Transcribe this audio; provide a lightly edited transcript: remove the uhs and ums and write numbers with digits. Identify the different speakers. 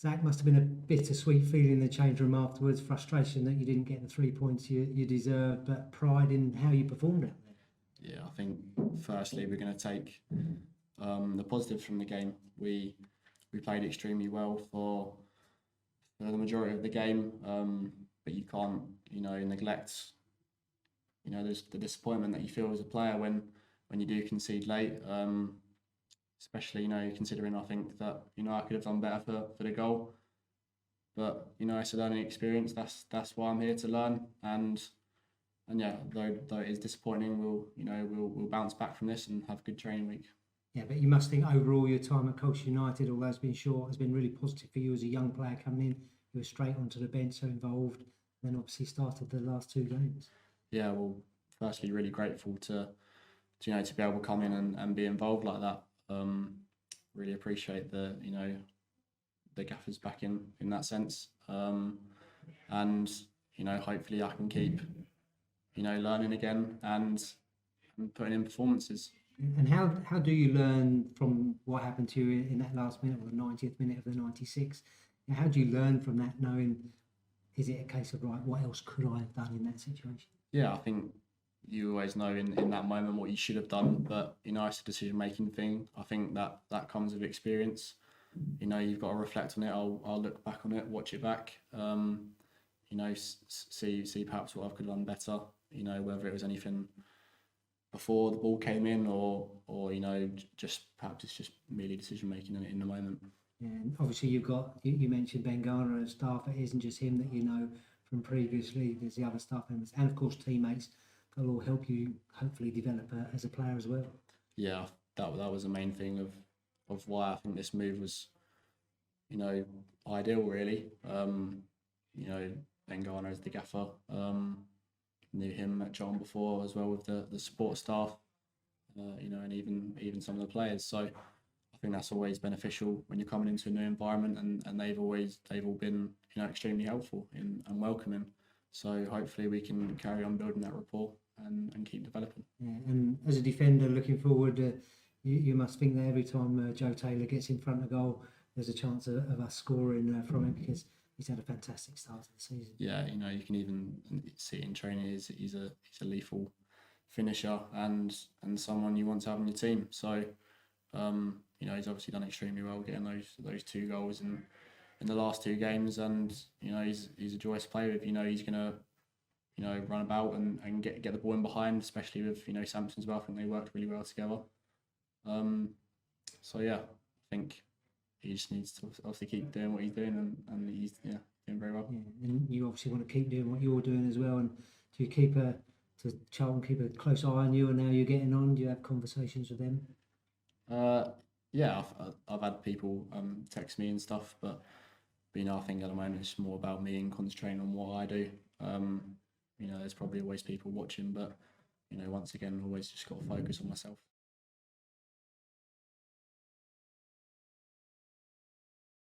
Speaker 1: Zach, must have been a bittersweet feeling in the change room afterwards, frustration that you didn't get the 3 points you deserved, but pride in how you performed out there.
Speaker 2: Yeah, I think firstly we're going to take the positives from the game. We played extremely well for the majority of the game, but you can't, neglect, there's the disappointment that you feel as a player when you do concede late, especially, considering I think that, I could have done better for the goal. But, it's a learning experience. That's why I'm here to learn. And yeah, though it is disappointing, we'll bounce back from this and have a good training week.
Speaker 1: Yeah, but you must think overall your time at Colchester United, although it's been short, has been really positive for you as a young player coming in. You were straight onto the bench, so involved, and then obviously started the last 2 games.
Speaker 2: Yeah, well, firstly, really grateful to be able to come in and be involved like that. Really appreciate the gaffers back in that sense. And, hopefully I can keep, learning again and putting in performances.
Speaker 1: And how do you learn from what happened to you in that last minute, or the 90th minute of the 96? How do you learn from that, knowing, is it a case of, right, what else could I have done in that situation?
Speaker 2: Yeah, I think you always know in that moment what you should have done, but, it's a decision-making thing. I think that comes with experience. You've got to reflect on it. I'll look back on it, watch it back, see perhaps what I could have done better, whether it was anything before the ball came in or just perhaps it's just merely decision making in the moment.
Speaker 1: Yeah, and obviously you mentioned Ben Garner and staff. It isn't just him that from previously. There's the other staff members and of course teammates that will help you hopefully develop as a player as well.
Speaker 2: Yeah, that was the main thing of why I think this move was ideal really. Ben Garner as the gaffer. Knew him at John before as well with the support staff, and even some of the players. So I think that's always beneficial when you're coming into a new environment, and they've all been extremely helpful and welcoming. So hopefully we can carry on building that rapport and keep developing.
Speaker 1: Yeah, and as a defender looking forward, you must think that every time Joe Taylor gets in front of goal, there's a chance of us scoring from him, because he's had a fantastic start to the season.
Speaker 2: Yeah, you can even see it in training. He's a lethal finisher and someone you want to have on your team. So, he's obviously done extremely well getting those 2 goals in the last 2 games, and he's a joyous to play with. He's gonna run about and get the ball in behind, especially with Samson as well. I think they worked really well together. So yeah, I think he just needs to obviously keep doing what he's doing, and he's doing very well.
Speaker 1: Yeah, and you obviously want to keep doing what you're doing as well. And do you keep Charlton keep a close eye on you and how you're getting on? Do you have conversations with them?
Speaker 2: Yeah, I've had people text me and stuff, but I think at the moment it's more about me and concentrating on what I do. There's probably always people watching, but once again, always just got to focus on myself.